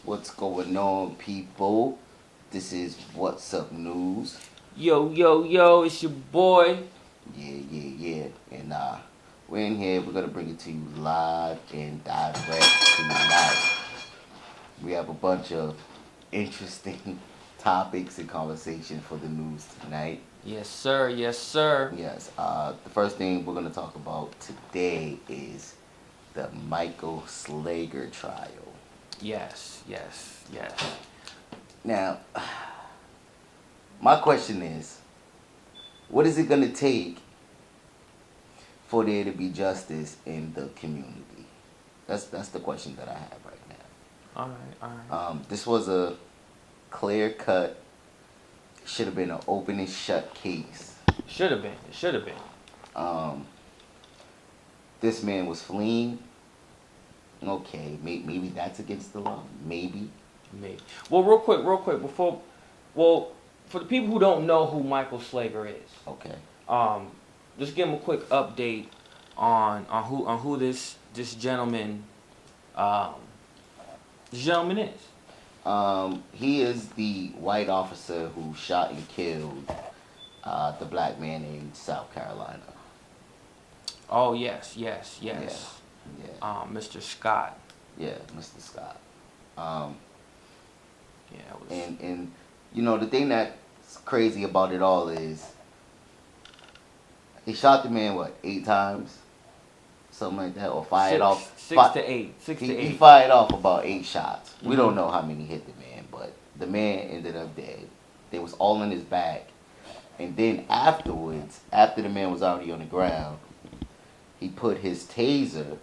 What's going on, people? This is What's Up News. Yo, yo, yo, it's your boy. Yeah. And we're in here. We're gonna bring it to you live and direct tonight. We have a bunch of interesting topics and conversation for the news tonight. Yes, sir. Yes, sir. Yes. The first thing we're gonna talk about today is the Michael Slager trial. Yes. Now, my question is, what is it going to take for there to be justice in the community? That's the question that I have right now. All right. This was a clear cut, should have been an open and shut case. Should have been. This man was fleeing. Okay, maybe that's against the law. Maybe. Well, real quick, before, for the people who don't know who Michael Slager is, Okay. just give them a quick update on who this gentleman is. He is the white officer who shot and killed the black man in South Carolina. Oh yes. Yeah. Mr. Scott. Yeah, Mr. Scott. Yeah, it was. And you know the thing that's crazy about it all is he shot the man 8 times, something like that, or fired off six to eight. He fired off about 8 shots. Mm-hmm. We don't know how many hit the man, but the man ended up dead. They was all in his back, and then afterwards, after the man was already on the ground, he put his taser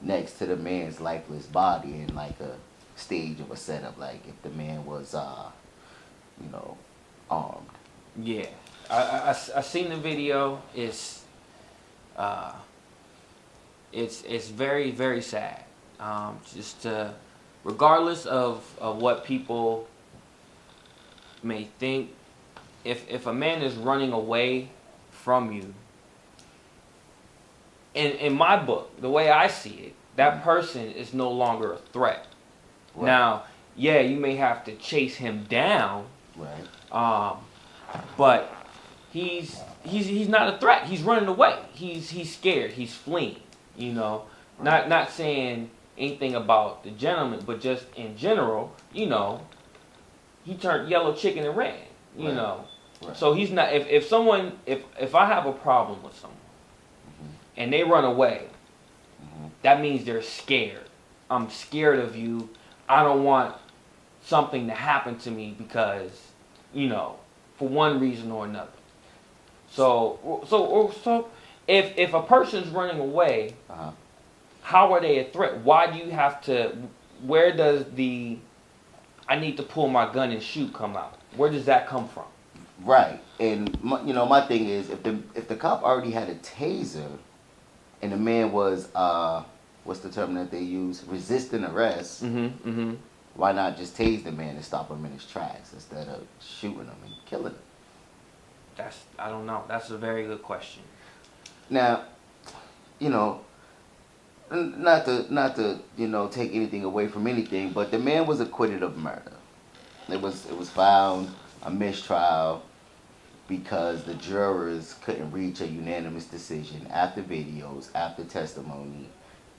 next to the man's lifeless body in like a stage of a setup, like if the man was, armed. Yeah, I seen the video. It's very, very sad. Regardless of what people may think, if a man is running away from you, in my book, the way I see it, that person is no longer a threat. Right. Now, yeah, you may have to chase him down. Right. But he's not a threat. He's running away. He's scared. He's fleeing. You know, not saying anything about the gentleman, but just in general, you know, he turned yellow chicken and ran. You Right. know, Right. so he's not. If I have a problem with someone and they run away, that means they're scared. I'm scared of you. I don't want something to happen to me because, you know, for one reason or another. So if a person's running away, how are they a threat? Why do you have to? Where does the I need to pull my gun and shoot come out? Where does that come from? Right. And my thing is, if the cop already had a taser, and the man was what's the term that they use? Resisting arrest. Why not just tase the man and stop him in his tracks instead of shooting him and killing him? I don't know. That's a very good question. Now, not to take anything away from anything, but the man was acquitted of murder. It was found a mistrial because the jurors couldn't reach a unanimous decision after videos, after testimony,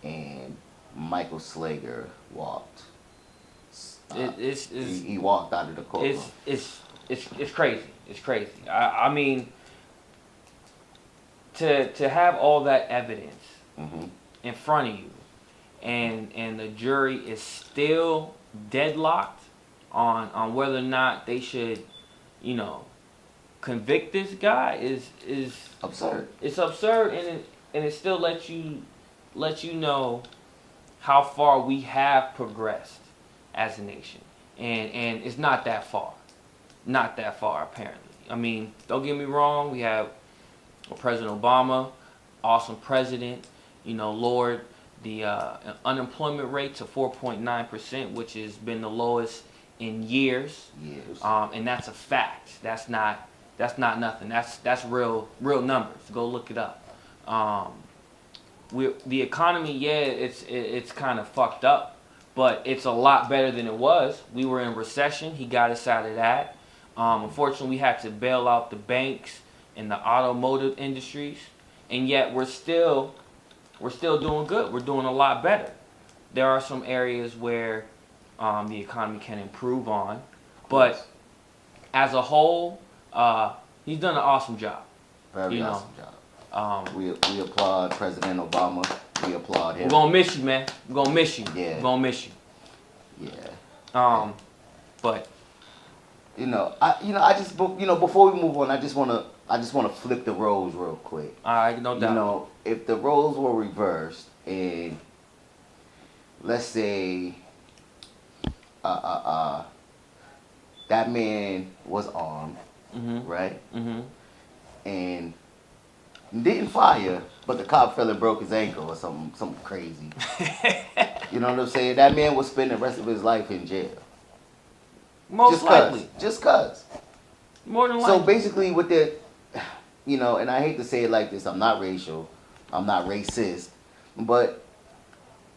and Michael Slager walked. He walked out of the courtroom. It's crazy. It's crazy. I mean, to have all that evidence in front of you, and the jury is still deadlocked on whether or not they should, convict this guy is absurd. It's absurd, and it still lets you know how far we have progressed as a nation, and it's not that far apparently. I mean, don't get me wrong, we have President Obama, awesome president, lowered the unemployment rate to 4.9%, which has been the lowest in years. And that's a fact. That's not nothing. That's real numbers. Go look it up. The economy, yeah, it's kind of fucked up, but it's a lot better than it was. We were in recession. He got us out of that. Unfortunately, we had to bail out the banks and the automotive industries, and yet we're still doing good. We're doing a lot better. There are some areas where the economy can improve on, but as a whole, he's done an awesome job. Very You know, awesome job. Um, We applaud President Obama. We applaud him. we're gonna miss you, man. We're gonna miss you. Yeah. We're gonna miss you. Yeah. But I just before we move on, I just wanna flip the roles real quick. no doubt. If the roles were reversed and let's say that man was armed, Mhm. right? Mhm. And didn't fire, but the cop fell and broke his ankle or something crazy. You know what I'm saying? That man will spend the rest of his life in jail. Most likely. Just cause. More than likely. So basically with the, and I hate to say it like this, I'm not racial, I'm not racist, but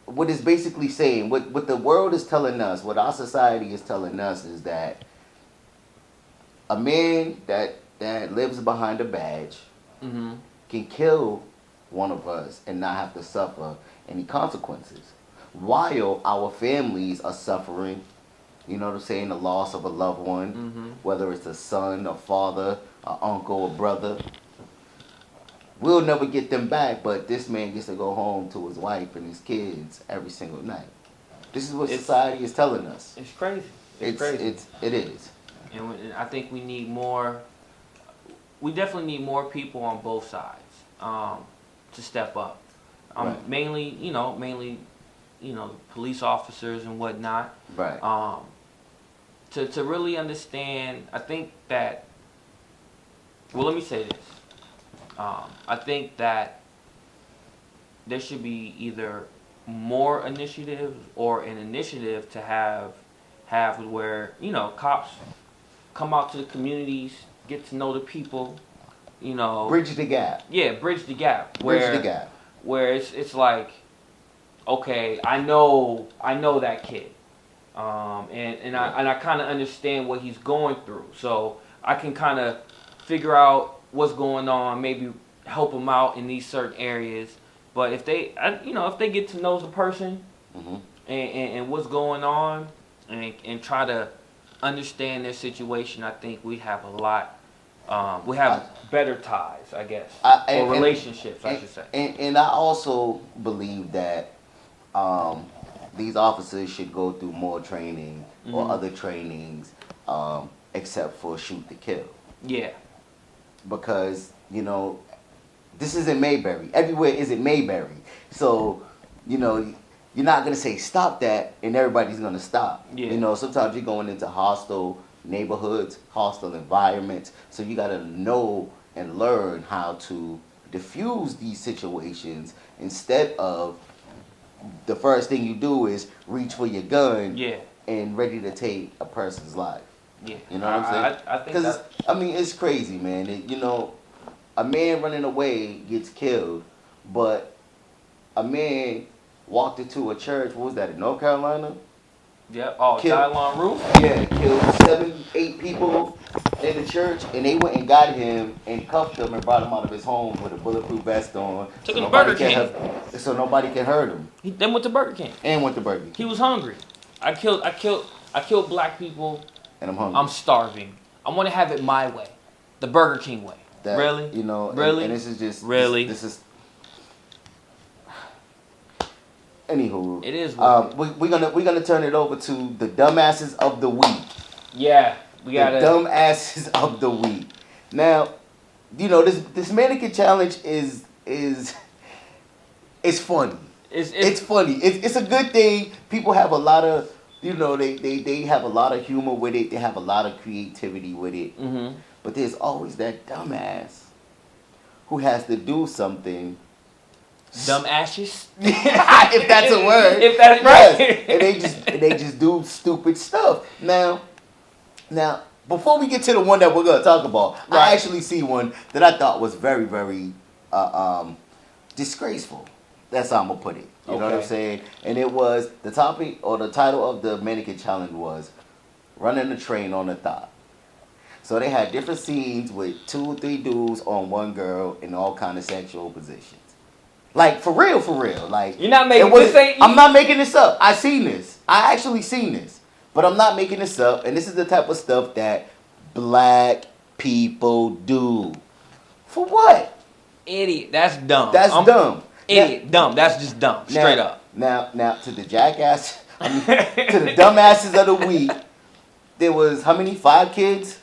what it's basically saying, what the world is telling us, what our society is telling us is that a man that lives behind a badge Mm-hmm. can kill one of us and not have to suffer any consequences. While our families are suffering, you know what I'm saying, the loss of a loved one, Mm-hmm. whether it's a son, a father, an uncle, a brother. We'll never get them back, but this man gets to go home to his wife and his kids every single night. This is what society is telling us. It's crazy. It's crazy. It is. And I think we need more. We definitely need more people on both sides to step up. Right. Mainly, police officers and whatnot. Right. To really understand, I think that. Well, let me say this. I think that there should be either more initiatives or an initiative to have where cops come out to the communities, get to know the people, Bridge the gap. Yeah, bridge the gap. Bridge the gap. Where it's like, okay, I know that kid, and I kind of understand what he's going through, so I can kind of figure out what's going on, maybe help him out in these certain areas. But if they get to know the person Mm-hmm. and what's going on, and try to understand their situation, I think we have a lot. We have better ties, I guess, or relationships, I should say. And I also believe that these officers should go through more training or Mhm. other trainings, except for shoot to kill. Yeah. Because this isn't Mayberry. Everywhere isn't Mayberry. So you're not gonna say stop that and everybody's gonna stop. Yeah. Sometimes you're going into hostile neighborhoods, hostile environments. So you gotta know and learn how to diffuse these situations instead of the first thing you do is reach for your gun Yeah. and ready to take a person's life. Yeah. You know what I'm saying? I think Because that. it's crazy, man. A man running away gets killed, but a man walked into a church. What was that in North Carolina? Yeah. Oh, Kill- Dylon Roof. Yeah, killed 7, 8 people in the church, and they went and got him and cuffed him and brought him out of his home with a bulletproof vest on. Took him to nobody Burger can King. so nobody can hurt him. Then went to Burger King. And went to Burger King. He was hungry. I killed black people. And I'm hungry. I'm starving. I want to have it my way, the Burger King way. That, Really? Really? And this is just Really? This is. Anywho, It is what we're gonna turn it over to the dumbasses of the week. Yeah, we gotta. The dumbasses of the week. Now, this mannequin challenge is funny. It's funny. It's a good thing. People have a lot of they have a lot of humor with it. They have a lot of creativity with it. Mm-hmm. But there's always that dumbass who has to do something. Dumb ashes. If that's a word. If that's Yes. right. And they just do stupid stuff. Now, before we get to the one that we're gonna talk about, Right. I actually see one that I thought was very, very disgraceful. That's how I'm gonna put it. You know what I'm Okay. saying? And it was the topic or the title of the mannequin challenge was running the train on the thigh. So they had different scenes with 2 or 3 dudes on one girl in all kind of sexual positions. Like for real, for real. Like You're not making it wasn't- this ain't. I'm not making this up. I seen this. I actually seen this. But I'm not making this up. And this is the type of stuff that black people do. For what? Idiot. That's dumb. That's dumb. Idiot. Dumb. That's just dumb. Straight up. Now to the jackass, to the dumbasses of the week, there was how many? 5 kids?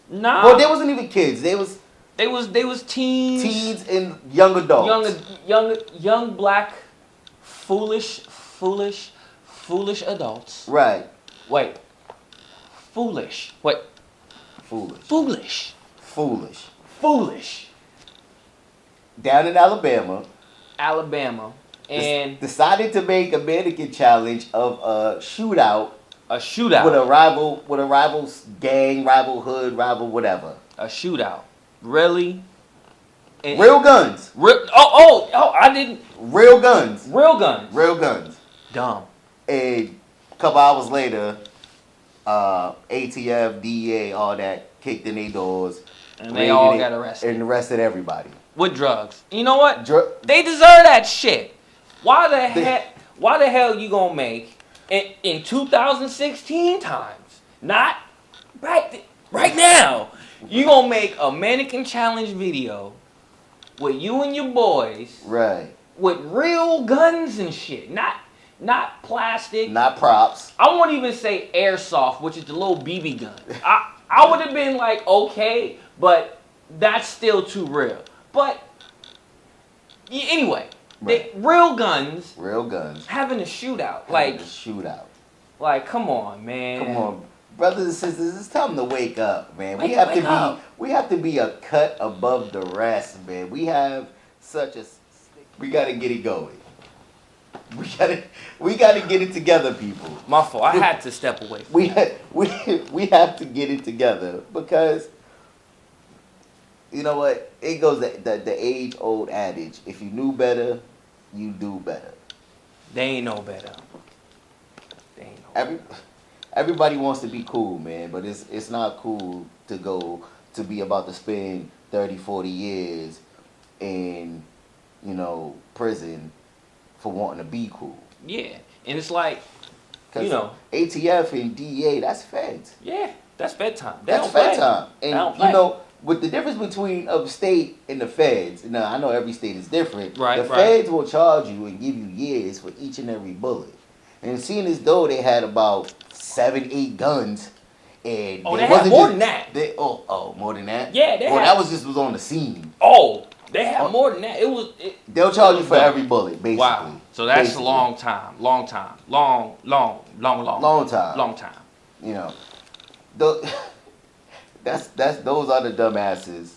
Nah. Well, there wasn't even kids. They was They was teens. teens and young adults. Young black, foolish adults. Right. Wait. Foolish. Wait. Foolish. Foolish. Foolish. Foolish. Down in Alabama, Alabama. And decided to make a mannequin challenge of a shootout a shootout. with a rival gang, rival hood, rival whatever. A shootout. Really? And- Real guns. I didn't. Real guns. Real guns. Real guns. Dumb. And a couple hours later, ATF, DEA, all that kicked in their doors. And they all raided got it, arrested. And arrested everybody. With drugs. You know what? Dr- They deserve that shit. Why the hell you gonna make in 2016 times? Not right now. You gonna make a mannequin challenge video with you and your boys right. with real guns and shit. Not plastic. Not props. I won't even say airsoft, which is the little BB gun. I would have been like, okay, but that's still too real. But anyway, Right. real guns Real guns. having a shootout. Having a shootout. Like, come on, man. Come on, brothers and sisters, it's time to wake up, man. Wake up. We have to be a cut above the rest, man. We have such a we got to get it going. We got to get it together, people. My fault. I had to step away. We have to get it together because you know what? It goes the age old adage: if you knew better, you do better. They ain't no better. They ain't no better. Everybody wants to be cool, man, but it's not cool to be about to spend 30, 40 years in, prison for wanting to be cool. Yeah, and it's like, 'Cause you know, ATF and DEA, that's feds. yeah, that's bedtime. They That's don't play. fed time. They don't And play. with the difference between upstate and the feds, now I know every state is different. Right, the right. feds will charge you and give you years for each and every bullet. And seeing as though they had about 7, 8 guns, and Oh, it they had wasn't more just- than that. More than that. Yeah, they Well, had- that was on the scene. Oh, they had more than that. They'll charge you was for dumb. every bullet, basically. Wow. So that's Basically. a long time. Long time. Long Long time. Long time. You know, those are the dumbasses.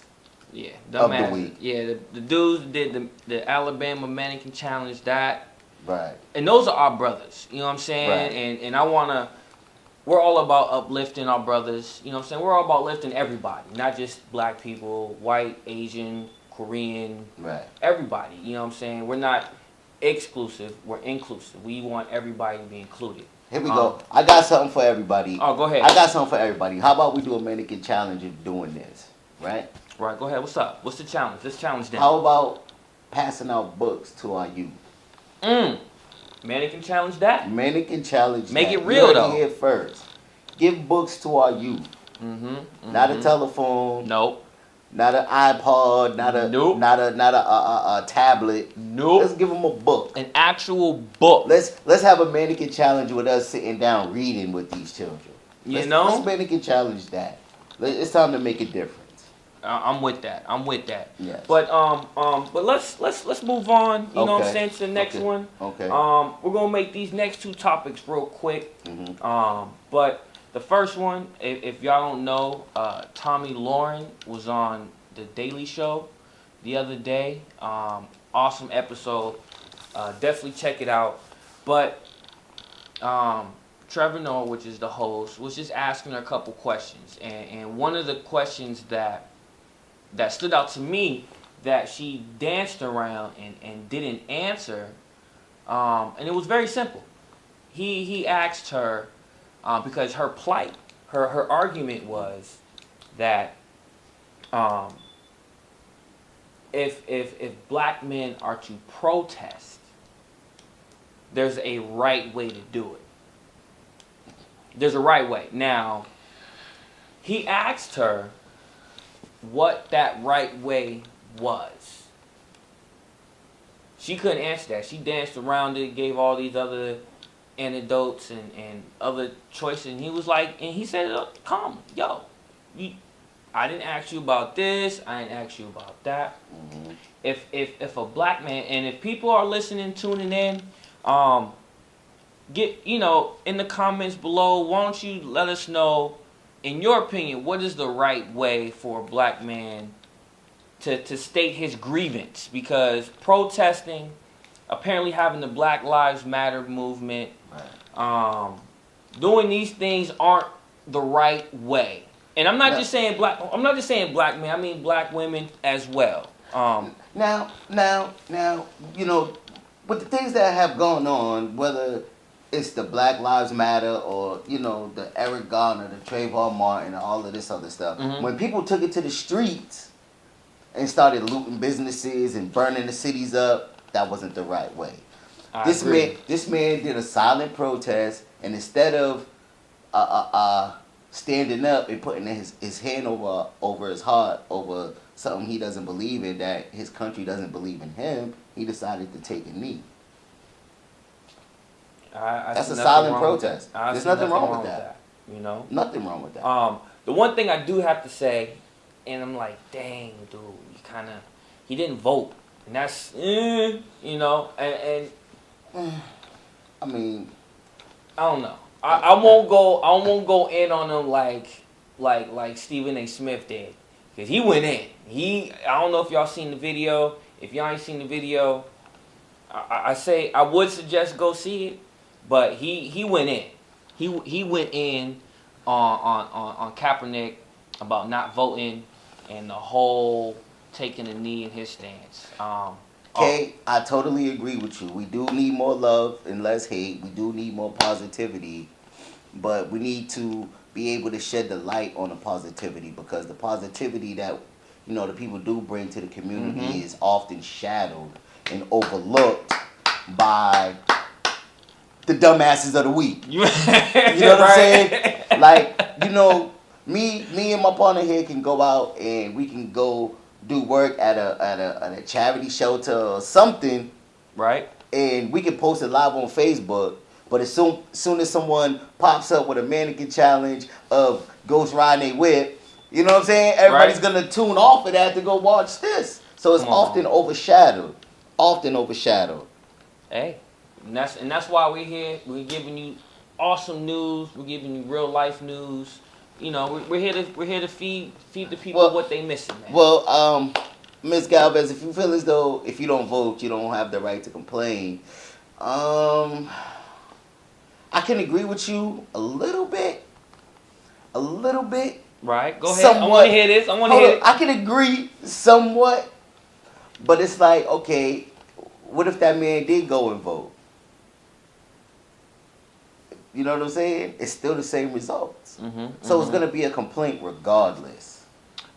Yeah. Of the Dumbass. week. Yeah, the dudes did the Alabama mannequin challenge that. Right. And those are our brothers. You know what I'm saying? Right. And we're all about uplifting our brothers. You know what I'm saying? We're all about lifting everybody, not just black people, white, Asian, Korean, Right. everybody. You know what I'm saying? We're not exclusive, we're inclusive. We want everybody to be included. Here we go. I got something for everybody. Oh, go ahead. I got something for everybody. How about we do a mannequin challenge of doing this, right? Right, go ahead. What's up? What's the challenge? Let's challenge them. How about passing out books to our youth? Mannequin challenge that. Mannequin challenge. Make that. it You real, heard though. Here first. Give books to our youth. Not a telephone. Nope. Not an iPod. Nope. Not a tablet. Nope. Let's give them a book. An actual book. Let's have a mannequin challenge with us sitting down reading with these children. Let's mannequin challenge that. It's time to make a difference. I'm with that. Yes. But let's move on. You know what I'm Okay. saying, to the next one. Okay. We're gonna make these next 2 topics real quick. But the first one, if y'all don't know, Tommy Lauren was on the Daily Show the other day. Awesome episode. Definitely check it out. But Trevor Noah, which is the host, was just asking her a couple questions, and one of the questions that stood out to me that she danced around and didn't answer, and it was very simple. He asked her, because her plight, her argument was that if black men are to protest, there's a right way to do it. There's a right way. Now, he asked her what that right way was. She couldn't answer that. She danced around it, gave all these other anecdotes and other choices, and he was like, and he said, "Come, yo, I didn't ask you about this. I didn't ask you about that." Mm-hmm. If a black man, and if people are listening, tuning in, get in the comments below. Why don't you let us know, in your opinion, what is the right way for a black man to state his grievance? Because protesting, apparently having the Black Lives Matter movement, Right. Doing these things aren't the right way. And I'm not just saying black. I'm not just saying black men. I mean black women as well. Now, with the things that have gone on, whether it's the Black Lives Matter or, the Eric Garner, the Trayvon Martin, and all of this other stuff, Mhm. when people took it to the streets and started looting businesses and burning the cities up, that wasn't the right way. This man did a silent protest, and instead of standing up and putting his hand over his heart over something he doesn't believe in, that his country doesn't believe in him, he decided to take a knee. That's a silent protest. There's nothing wrong with that. Nothing wrong with that. The one thing I do have to say, and I'm like, dang, dude, he didn't vote, and that's, and I mean, I don't know. I won't go in on him like Stephen A. Smith did, because he went in. I don't know if y'all seen the video. If y'all ain't seen the video, I would suggest go see it. But he went in. He went in on Kaepernick about not voting and the whole taking a knee in his stance. Okay, I totally agree with you. We do need more love and less hate. We do need more positivity. But we need to be able to shed the light on the positivity, because the positivity that, the people do bring to the community Mm-hmm. is often shadowed and overlooked by the dumbasses of the week. You know what I'm saying? Like, me and my partner here can go out and we can go do work at a charity shelter or something, Right. and we can post it live on Facebook. But as soon as someone pops up with a mannequin challenge of ghost riding a whip, you know what I'm saying? Everybody's gonna tune off of that to go watch this. So it's often overshadowed. Hey, and that's why we're here. We're giving you awesome news. We're giving you real life news. We're here to feed the people what they missing, man. Well, Ms. Galvez, if you feel as though if you don't vote, you don't have the right to complain, I can agree with you a little bit. Right. Go ahead. Somewhat. I want to hear this. I can agree somewhat, but it's like, okay, what if that man did go and vote? You know what I'm saying? It's still the same results. Mm-hmm, So it's gonna be a complaint regardless.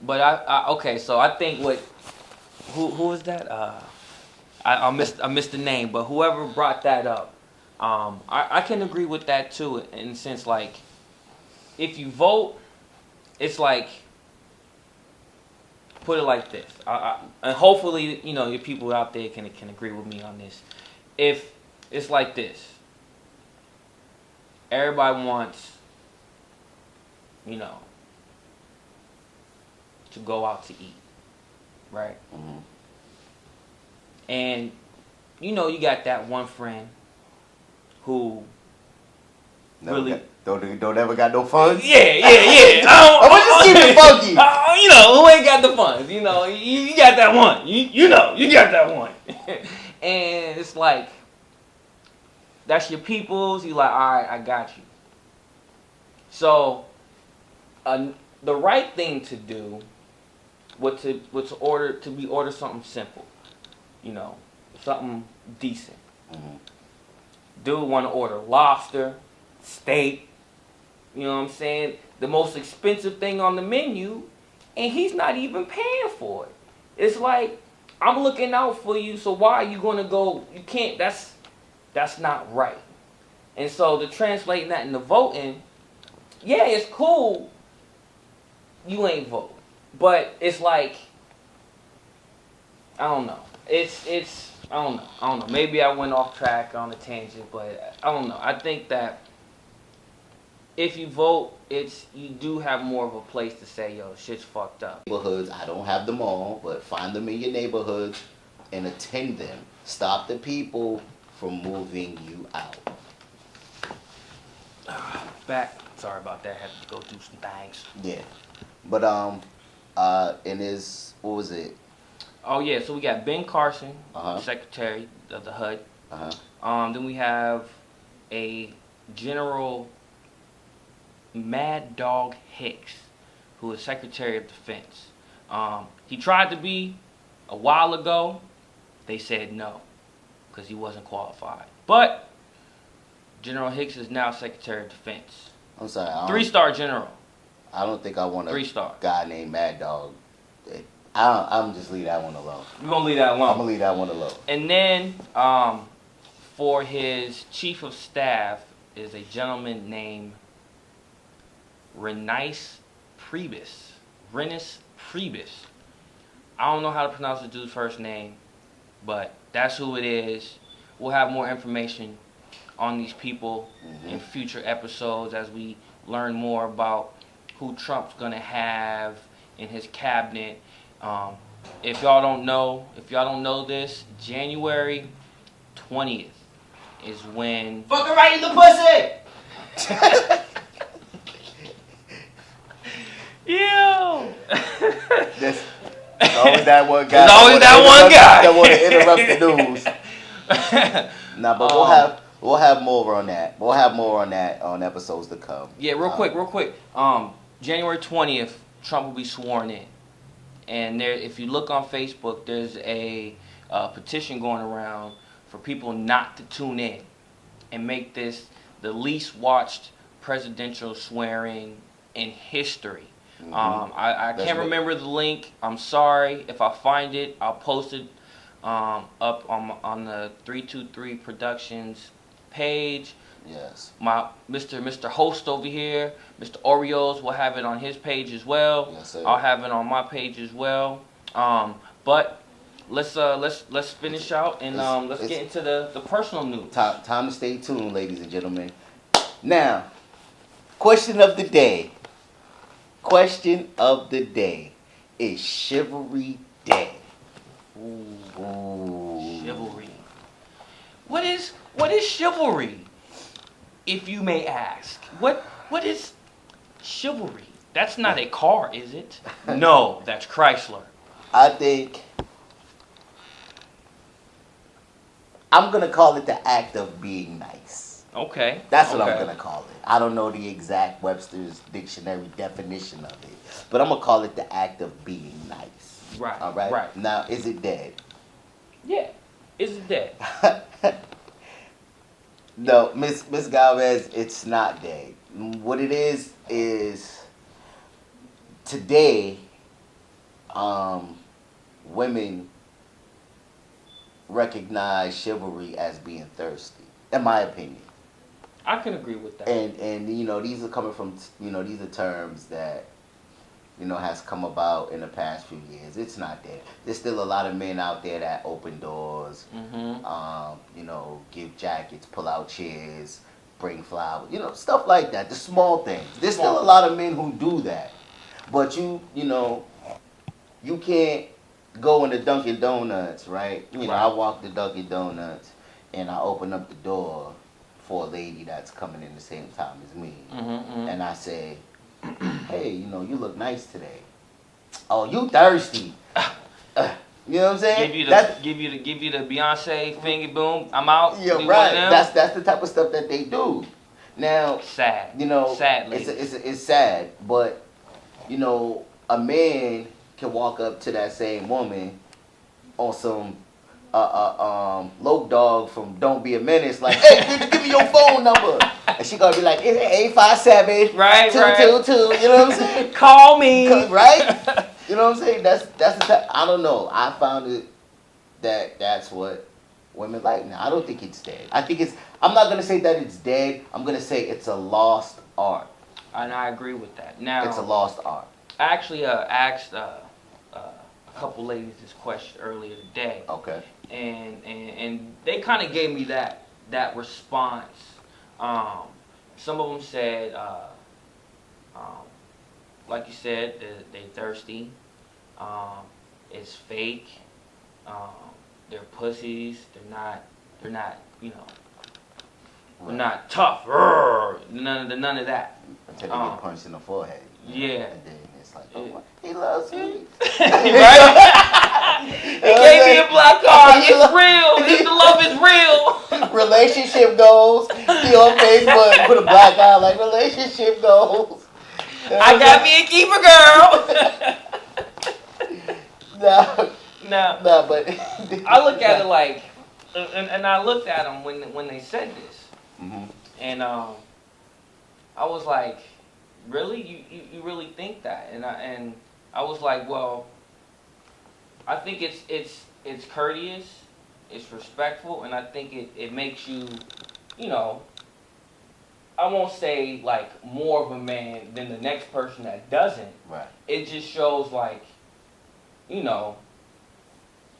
But okay. So I think who was that? I missed the name, but whoever brought that up, I can agree with that too. In the sense, like, if you vote, it's like, put it like this, and hopefully your people out there can agree with me on this. If it's like this, everybody wants, to go out to eat, right? Mm-hmm. And you got that one friend who really don't ever got no funds. yeah. I'm gonna just keep it funky. Who ain't got the funds? You got that one. You got that one. And it's like, that's your people's. You like, all right, I got you. So, the right thing to do to be ordered something simple, you know, something decent. Mm-hmm. Dude want to order lobster, steak, you know what I'm saying? The most expensive thing on the menu, and he's not even paying for it. It's like, I'm looking out for you, so why are you gonna go? You can't. That's not right. And so to translating that into voting, yeah, it's cool. You ain't vote, but it's like, I don't know. It's I don't know. Maybe I went off track on a tangent, but I don't know. I think that if you vote, you do have more of a place to say, yo, shit's fucked up. Neighborhoods, I don't have them all, but find them in your neighborhoods and attend them. Stop the people from moving you out. Back. Sorry about that. Had to go do some things. Yeah. But and is what was it? Oh yeah, so we got Ben Carson, Uh-huh. Secretary of the HUD. Uh-huh. Then we have a General Mad Dog Hicks, who is Secretary of Defense. He tried to be a while ago. They said no, because he wasn't qualified. But General Hicks is now Secretary of Defense. I'm sorry. 3-star general. I don't think I want a 3-star guy named Mad Dog. I'm just leave that one alone. We're gonna leave that alone. I'm gonna leave that one alone. And then for his chief of staff is a gentleman named Renice Priebus. I don't know how to pronounce the dude's first name, but that's who it is. We'll have more information on these people in future episodes as we learn more about who Trump's gonna have in his cabinet. If y'all don't know this, January 20th is when Fucking right in the pussy. Ew. There's always that one guy. There's always that one guy that want to interrupt the news. Nah, but we'll have more on that. We'll have more on that on episodes to come. Yeah, real quick. January 20th, Trump will be sworn in. And there, if you look on Facebook, there's a petition going around for people not to tune in and make this the least watched presidential swearing in history. Mm-hmm. I can't remember the link. I'm sorry. If I find it, I'll post it up on the 323 Productions page. Yes. My Mr. Host over here, Mr. Oreos, will have it on his page as well. Yes, sir. I'll have it on my page as well. But let's finish out and let's get into the personal news. Time to stay tuned, ladies and gentlemen. Now, question of the day. Question of the day is Chivalry Day. Ooh. Chivalry. What is chivalry? If you may ask, what is chivalry? That's not a car, is it? No, that's Chrysler. I think I'm gonna call it the act of being nice. Okay. That's what I'm gonna call it. I don't know the exact Webster's dictionary definition of it, but I'm gonna call it the act of being nice. Right. All right. Right. Now, is it dead? Yeah. Is it dead? No, Miss Galvez, it's not dead. What it is today, women recognize chivalry as being thirsty, in my opinion. I can agree with that. And you know, these are coming from, you know, these are terms that, you know, has come about in the past few years. It's not dead. There's still a lot of men out there that open doors, you know, give jackets, pull out chairs, bring flowers, you know, stuff like that. The small things. There's still a lot of men who do that. But you know, you can't go into Dunkin' Donuts, right? You know, I walk to Dunkin' Donuts and I open up the door for a lady that's coming in the same time as me. And I say, hey, you know, you look nice today. Oh, you thirsty. You know what I'm saying? Give you the Beyonce finger boom. I'm out. Yeah, right. That's the type of stuff that they do. Now, sad. You know, sad. It's sad, but you know, a man can walk up to that same woman on some Loke Dog from Don't Be a Menace, like, hey, bitch, give me your phone number. And she gonna be like, it's 857 Right, 222. You know what I'm saying? Call me. Right? You know what I'm saying? That's the type. I don't know. I found it that's what women like now. I don't think it's dead. I think it's. I'm not gonna say that it's dead. I'm gonna say it's a lost art. And I agree with that. Now, It's a lost art. I actually asked a couple ladies this question earlier today, Okay. and they kind of gave me that response. Some of them said, like you said, they thirsty. It's fake. They're pussies. They're not. You know. They're not tough. None of that. Until they get punched in the forehead. Yeah. And then it's like, oh, he loves me. Right? He gave me a black card. It's real. The love is real. Relationship goals. He on Facebook put a black eye like relationship goals. I got me a keeper, girl. No, but I look at it like, and I looked at them when they said this, mm-hmm. and I was like, really, you really think that? And I was like, well, I think it's courteous, it's respectful, and I think it makes you, you know, I won't say like more of a man than the next person that doesn't. Right. It just shows like, you know,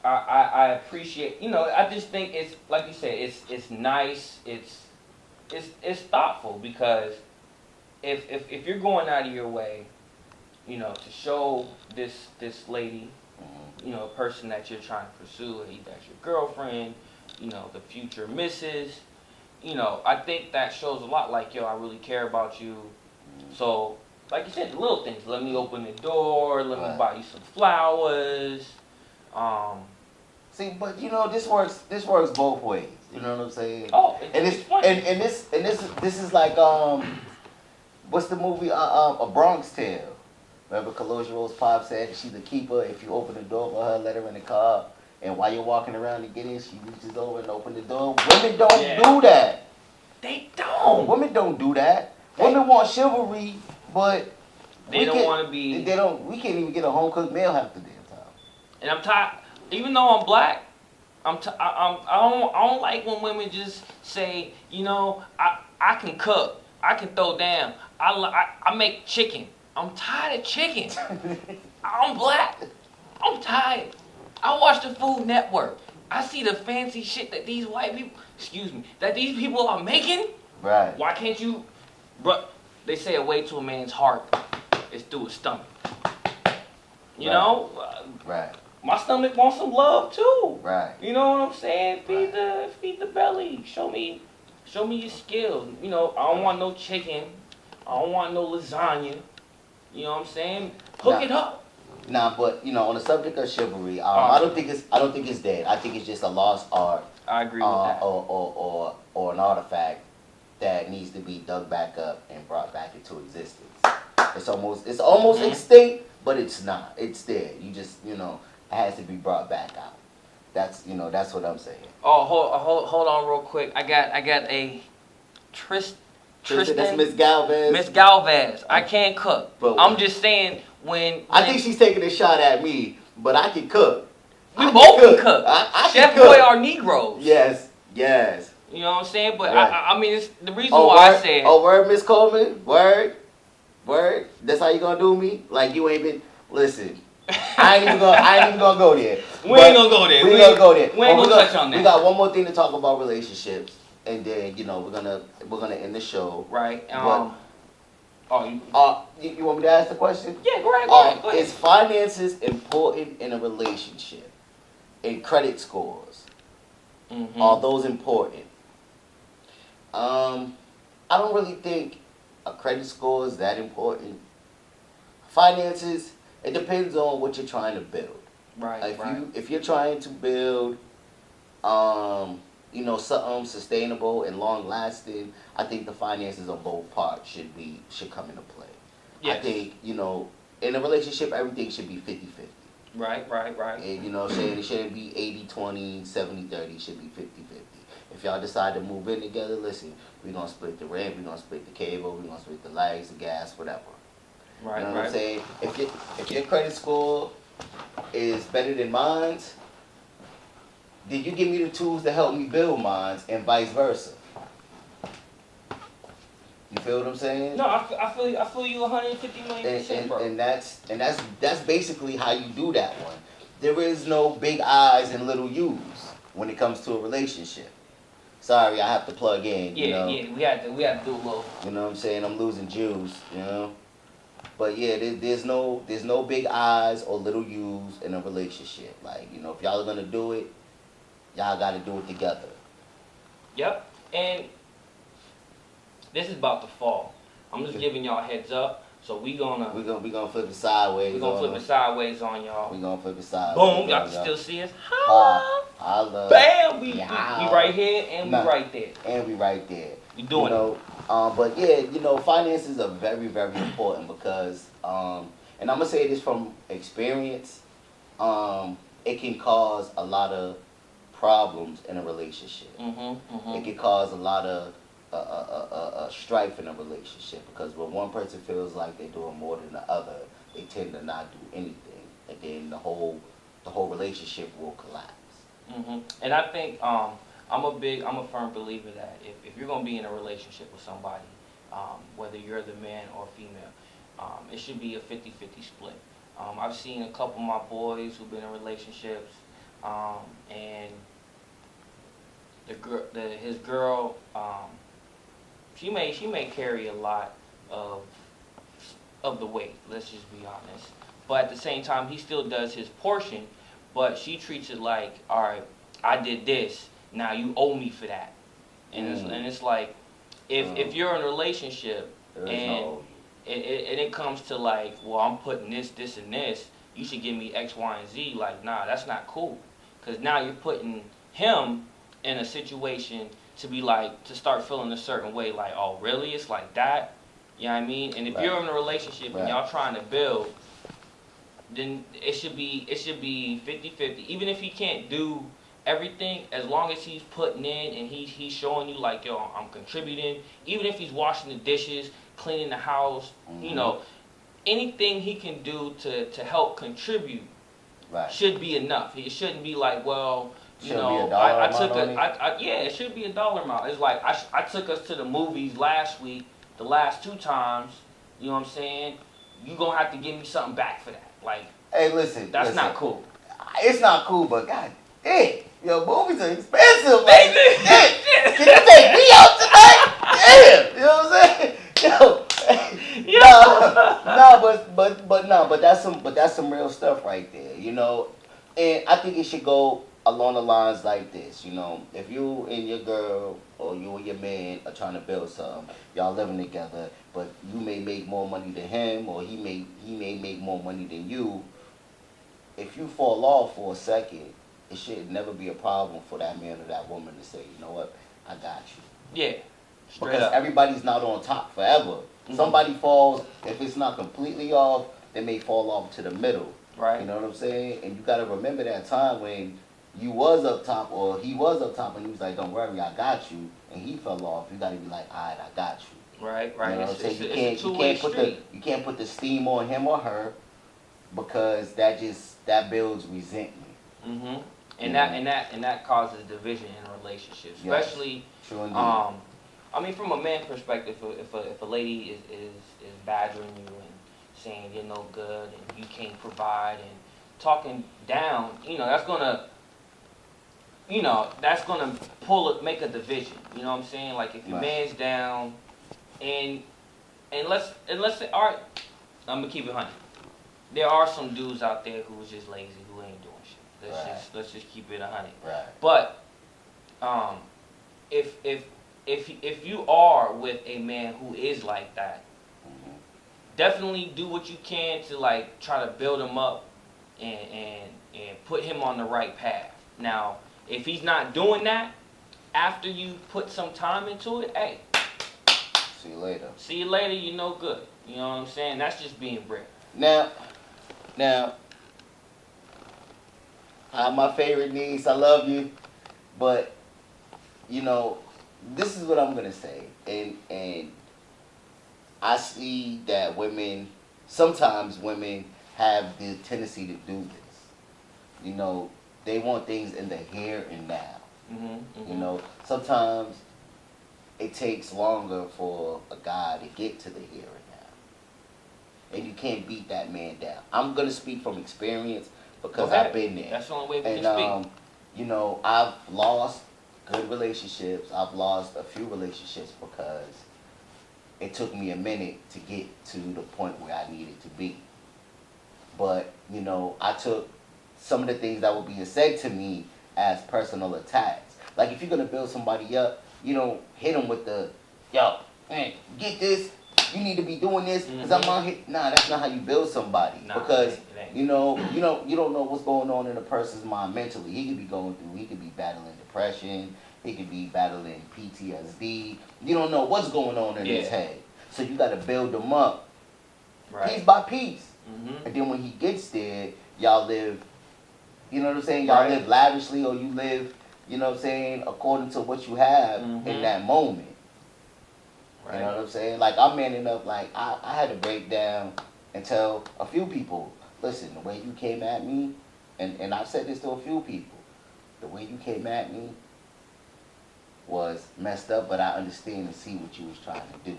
I appreciate, you know, I just think it's like you said, it's nice, it's thoughtful, because if you're going out of your way, you know, to show this lady, Mm-hmm. you know, a person that you're trying to pursue, that's your girlfriend, you know, the future missus, you know, I think that shows a lot, like, yo, I really care about you. Mm-hmm. So, like you said, the little things, let me open the door, let Right. me buy you some flowers. See, but you know, this works both ways. You know what I'm saying? Oh, And it's it's funny. and this is like what's the movie A Bronx Tale? Remember Calogero Pop said she's a keeper. If you open the door for her, let her in the car, and while you're walking around to get in, she reaches over and open the door. Women don't do that. They don't. Women don't do that. Women want chivalry, but They don't want to be. They don't. We can't even get a home cooked meal half the damn time. And I'm tired. Even though I'm black, I don't like when women just say, you know, I can cook, I can throw down, I make chicken. I'm tired of chicken. I'm black. I'm tired. I watch the Food Network. I see the fancy shit that these white people, that these people are making. Right. Why can't you, bro? They say a way to a man's heart is through his stomach. You know? Right. My stomach wants some love too. Right. You know what I'm saying? Feed Right. the belly. Show me your skills. You know, I don't want no chicken. I don't want no lasagna. You know what I'm saying? Hook it up. Nah, but you know, on the subject of chivalry, I don't think it's dead. I think it's just a lost art. I agree with that. Or an artifact that needs to be dug back up and brought back into existence. It's almost Mm-hmm. extinct, but it's not. It's dead. You just, you know, it has to be brought back out. That's what I'm saying. Oh, hold on real quick. I got a Tristan. That's Miss Galvez. Miss Galvez. I can't cook. But I'm just saying when I think she's taking a shot at me, but I can cook. we both can cook. I Chef can cook. Boy are Negroes. Yes. You know what I'm saying? But Right. I mean, it's the reason why word, I said. Oh, word, Miss Coleman? Word? That's how you gonna do me? Like you ain't been, listen, I ain't even gonna go there. We ain't gonna go there. We ain't gonna go there. We ain't But gonna touch on that. We got one more thing to talk about relationships, and then, you know, we're gonna end the show. Right. You want me to ask the question? Yeah, go ahead. Is finances important in a relationship? And credit scores? Mm-hmm. Are those important? I don't really think a credit score is that important. Finances, it depends on what you're trying to build. Right. If you're trying to build, you know, something sustainable and long lasting, I think the finances on both parts should come into play. Yes. I think, you know, in a relationship, everything should be 50-50. Right. And, you know what I'm saying? It shouldn't be 80-20, 70-30. It should be 50-50. If y'all decide to move in together, listen, we're going to split the rent, we're going to split the cable, we're going to split the lights, the gas, whatever. Right. You know what I'm saying? If your credit score is better than mine, then you give me the tools to help me build mine, and vice versa. You feel what I'm saying? No, I feel you 150 million%, bro. And that's basically how you do that one. There is no big I's and little U's when it comes to a relationship. Sorry, I have to plug in. Yeah, you know? we had to do a little. You know what I'm saying? I'm losing Jews. You know. But yeah, there's no big I's or little U's in a relationship. Like, you know, if y'all are gonna do it, y'all got to do it together. Yep. And this is about to fall. I'm just giving y'all a heads up. So we gonna flip it sideways. We gonna flip it sideways on y'all. We gonna flip it sideways. Boom! Y'all can still see us. Holla! Bam! We right here and we right there. And we right there. We doing it. But yeah, you know, finances are very, very important because, and I'm gonna say this from experience, it can cause a lot of problems in a relationship. It can cause a lot of strife in a relationship because when one person feels like they're doing more than the other, they tend to not do anything, and then the whole relationship will collapse. And I think I'm a firm believer that if you're gonna be in a relationship with somebody, whether you're the man or female, it should be a 50-50 split. I've seen a couple of my boys who've been in relationships, and his girl, she may carry a lot of the weight. Let's just be honest. But at the same time, he still does his portion. But she treats it like, all right, I did this. Now you owe me for that. And it's like, if you're in a relationship and it comes to like, well, I'm putting this, and this, you should give me X, Y, and Z. Like, nah, that's not cool. Because now you're putting him in a situation to be like, to start feeling a certain way. Like, oh, really? It's like that? You know what I mean? And if you're in a relationship and y'all trying to build, then it should be 50-50. Even if he can't do everything, as long as he's putting in and he's showing you like, yo, I'm contributing. Even if he's washing the dishes, cleaning the house, you know, anything he can do to help contribute should be enough. It shouldn't be like, well, you know, it should be a dollar amount. It's like I took us to the movies last week, the last 2 times. You know what I'm saying? You gonna have to give me something back for that. Like, hey, listen, that's not cool. It's not cool, but god damn, yo, movies are expensive. Like, can you take me out tonight? Damn, you know what I'm saying? But that's some real stuff right there, you know. And I think it should go along the lines like this, you know. If you and your girl or you and your man are trying to build something, y'all living together, but you may make more money than him or he may make more money than you. If you fall off for a second, it should never be a problem for that man or that woman to say, you know what, I got you. Yeah. Because everybody's not on top forever. Somebody falls, if it's not completely off, they may fall off to the middle. Right. You know what I'm saying? And you got to remember that time when you was up top or he was up top and he was like, don't worry, I got you. And he fell off. You got to be like, all right, I got you. Right. You know what I'm saying? You can't put the steam on him or her because that builds resentment. And that causes division in a relationship, especially. Yes. I mean, from a man perspective, if a lady is badgering you and saying you're no good and you can't provide and talking down, that's gonna make a division. You know what I'm saying? Like if your man's down, and let's say, all right, I'm gonna keep it 100. There are some dudes out there who's just lazy, who ain't doing shit. Let's just keep it 100. Right. But if you are with a man who is like that, definitely do what you can to like try to build him up and put him on the right path. Now, if he's not doing that, after you put some time into it, hey, see you later. See you later. You're no good. You know what I'm saying? That's just being real. Now, my favorite niece, I love you, but you know, this is what I'm gonna say, and I see that sometimes women have the tendency to do this. You know, they want things in the here and now. You know, sometimes it takes longer for a guy to get to the here and now, and you can't beat that man down. I'm gonna speak from experience because I've been there. That's the only way we And can speak. you know, I've lost good relationships. I've lost a few relationships because it took me a minute to get to the point where I needed to be. But, you know, I took some of the things that were being said to me as personal attacks. Like, if you're going to build somebody up, you don't hit them with the, yo, man, get this, you need to be doing this, because I'm out here. Nah, that's not how you build somebody. Because, it ain't. you don't know what's going on in a person's mind mentally. He could be battling depression. He could be battling PTSD. You don't know what's going on in his head. So you got to build him up piece by piece. And then when he gets there, y'all live, you know what I'm saying? Y'all live lavishly, or you live, you know what I'm saying, according to what you have in that moment. You know what I'm saying? Like, I'm manning up, like, I had to break down and tell a few people, listen, the way you came at me, and I've said this to a few people, the way you came at me was messed up, but I understand and see what you was trying to do.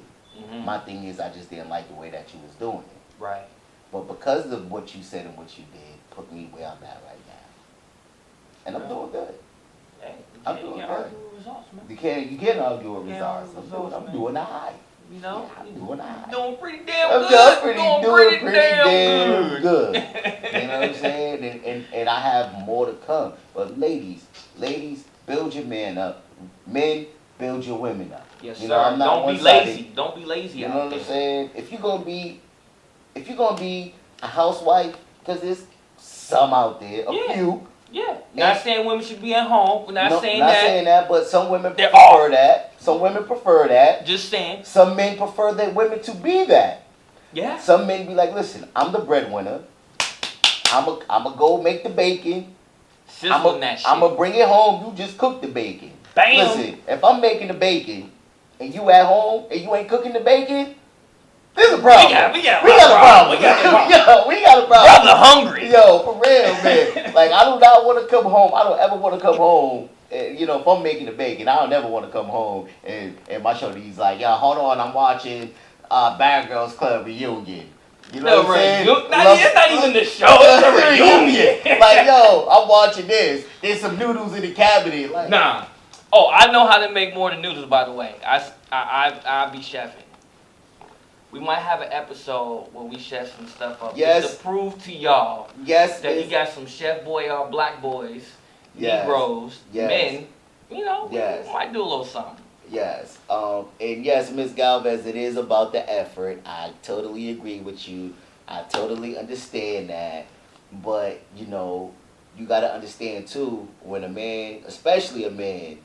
My thing is, I just didn't like the way that you was doing it. Right. But because of what you said and what you did, put me where I'm at right now. And I'm doing good. Hey, I'm you doing can't good. argue with results, man. You can't argue with You can't results. argue with I'm results, doing all right. You know? Yeah, I'm doing all right. Doing pretty damn I'm good. doing pretty damn good. good. You know what I'm saying? And I have more to come. But ladies, build your man up. Men, build your women up. Yes, you sir. know, I'm not Don't be one-sided. lazy. Don't be lazy You out know what there. I'm saying? If you're gonna be a housewife, because there's some out there, a few. Yeah. Not saying women should be at home. We're not saying not that. saying that, but some women There prefer are. that. Some women prefer that. Just saying. Some men prefer their women to be that. Yeah. Some men be like, listen, I'm the breadwinner. I'ma go make the bacon. Sizzling that shit. I'ma bring it home. You just cook the bacon. Bam. Listen, if I'm making the bacon and you at home and you ain't cooking the bacon, there's a problem. We got a problem. We got a problem. We got a problem. Brother hungry. Yo, for real, man. Like, I do not want to come home. I don't ever want to come home. You know, if I'm making the bacon, I don't ever want to come home and my shorty's like, yo, hold on, I'm watching Bad Girls Club reunion. You know what I'm saying? It's not even the show. It's a reunion. Like, yo, I'm watching this. There's some noodles in the cabinet. Like, nah. Oh, I know how to make more than noodles, by the way. I be chefing. We might have an episode where we chef some stuff up. Yes. Just to prove to y'all yes, that he got some chef boy black boys, yes, Negroes, yes, men. You know, yes, we might do a little something. Yes. And yes, Ms. Galvez, it is about the effort. I totally agree with you. I totally understand that. But, you know, you got to understand, too, when a man, especially a man,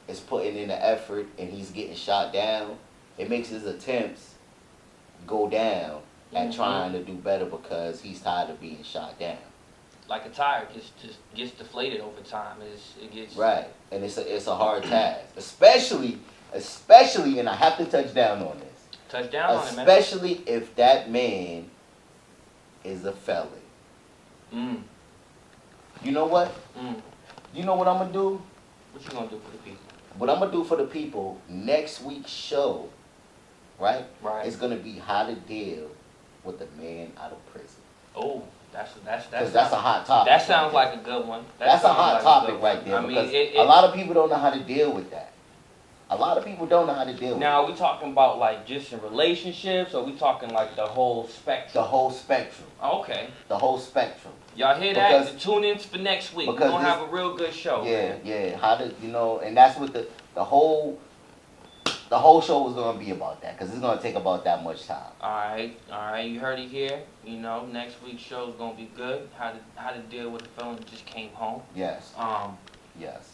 is putting in the effort and he's getting shot down, it makes his attempts go down at trying to do better because he's tired of being shot down. Like a tire gets deflated over time. It gets right, and it's a hard task, especially, and I have to touch down on this. Touch down on it, man. Especially if that man is a felon. You know what? You know what I'm gonna do? What you gonna do for the people? What I'm gonna do for the people next week's show, right? Right. It's gonna be how to deal with a man out of prison. Oh, that's a hot topic. That sounds like a good one. That's a hot topic right there. I mean, because a lot of people don't know how to deal with that. A lot of people don't know how to deal with now, it. are we talking about like just in relationships, or are we talking like the whole spectrum? The whole spectrum. Okay. The whole spectrum. Y'all hear that? Tune in for next week. We're gonna have a real good show. Yeah, man. yeah. How to, and that's what the whole show was gonna be about that, because it's gonna take about that much time. All right. You heard it here. You know, next week's show is gonna be good. How to deal with the felon that just came home. Yes. Um. Yes.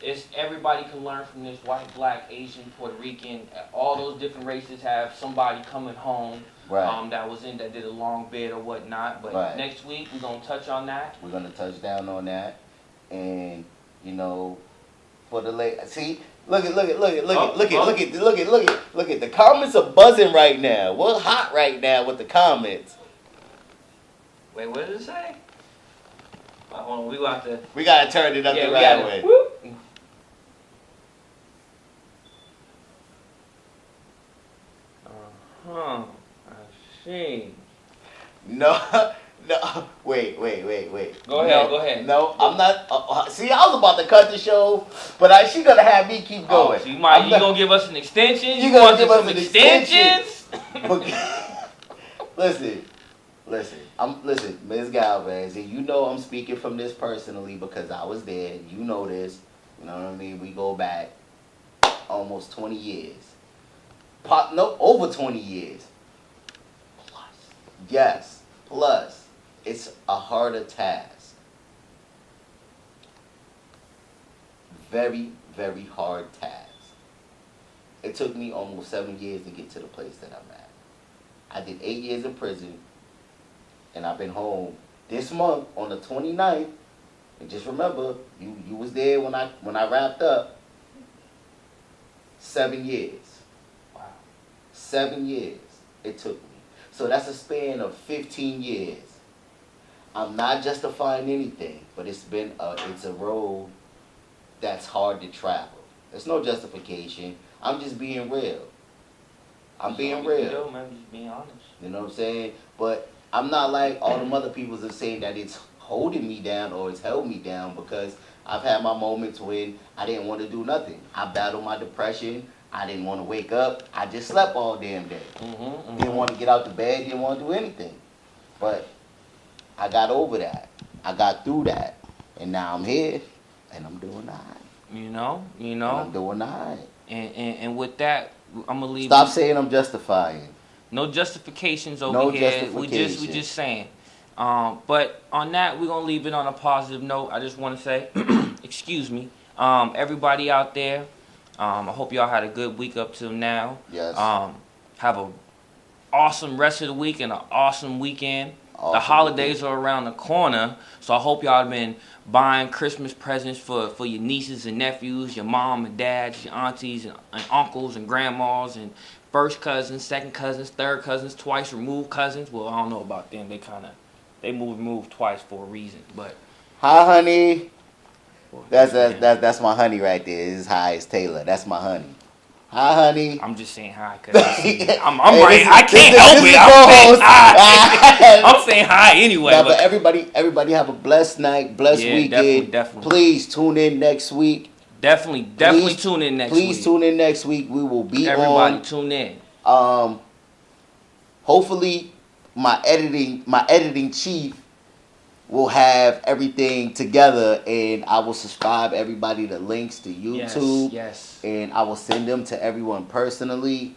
it's everybody can learn from this. White, black, Asian, Puerto Rican, all those different races have somebody coming home Right. that did a long bid or whatnot. But Right. next week we're gonna touch on that. We're gonna touch down on that, and you know, for the late. See, look at the comments are buzzing right now. We're hot right now with the comments. Wait, what did it say? Hold on, we got to. We gotta turn it up the we right gotta. way. Whoop. I see. No, no. Wait. Go ahead. No, I'm not. See, I was about to cut the show, but she gonna have me keep going. So you gonna give us an extension? You gonna give us some an extensions? Listen, listen, Ms. Galvez, and you know I'm speaking from this personally because I was there. You know this. You know what I mean? We go back almost 20 years. Over 20 years. Plus. Yes, plus. It's a harder task. Very, very hard task. It took me almost 7 years to get to the place that I'm at. I did 8 years in prison, and I've been home this month on the 29th. And just remember, you was there when I wrapped up. 7 years. Wow. 7 years it took me. So that's a span of 15 years. I'm not justifying anything, but it's a road that's hard to travel. There's no justification. I'm just being real. I'm being real. Man, just being honest. You know what I'm saying? But I'm not like all them other people that are saying that it's holding me down or it's held me down, because I've had my moments when I didn't want to do nothing. I battled my depression. I didn't want to wake up. I just slept all damn day. Didn't want to get out the bed. Didn't want to do anything. But I got over that. I got through that. And now I'm here, and I'm doing all right. You know. And I'm doing all right. And with that, I'm gonna leave. Stop saying I'm justifying. No justifications over No here. justification. We just saying. But on that, we're gonna leave it on a positive note. I just want to say, excuse me, everybody out there. I hope y'all had a good week up till now. Yes. Have a awesome rest of the week and an awesome weekend. Awesome The holidays are around the corner, so I hope y'all have been buying Christmas presents for your nieces and nephews, your mom and dads, your aunties and uncles and grandmas and first cousins, second cousins, third cousins, twice removed cousins. Well, I don't know about them. They moved twice for a reason. But hi, honey. well, That's my honey right there. This is Hi, it's Taylor. That's my honey. Hi, honey. I'm just saying hi because I'm Hey, right. I can't help this is it. the I'm saying co-host. hi. I'm saying hi anyway. Nah, but everybody have a blessed night, blessed Yeah, weekend. definitely. Please tune in next week. Definitely Please- tune in next week. Please tune in next week. We will be Everybody on. tune in. Hopefully my editing chief will have everything together, and I will subscribe everybody the links to YouTube. Yes. And I will send them to everyone personally.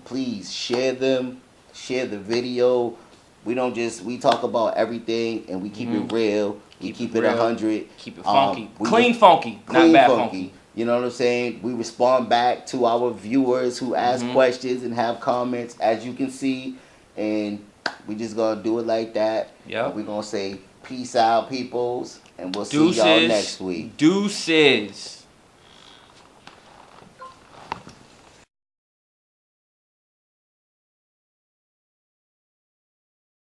Please share them, share the video. We talk about everything, and we keep it real. We keep it real. 100. Keep it funky. We Clean funky. clean Not bad funky. You know what I'm saying? We respond back to our viewers who ask questions and have comments, as you can see. And we just gonna do it like that. Yep. We're gonna say peace out, peoples, and we'll see y'all next week. Deuces.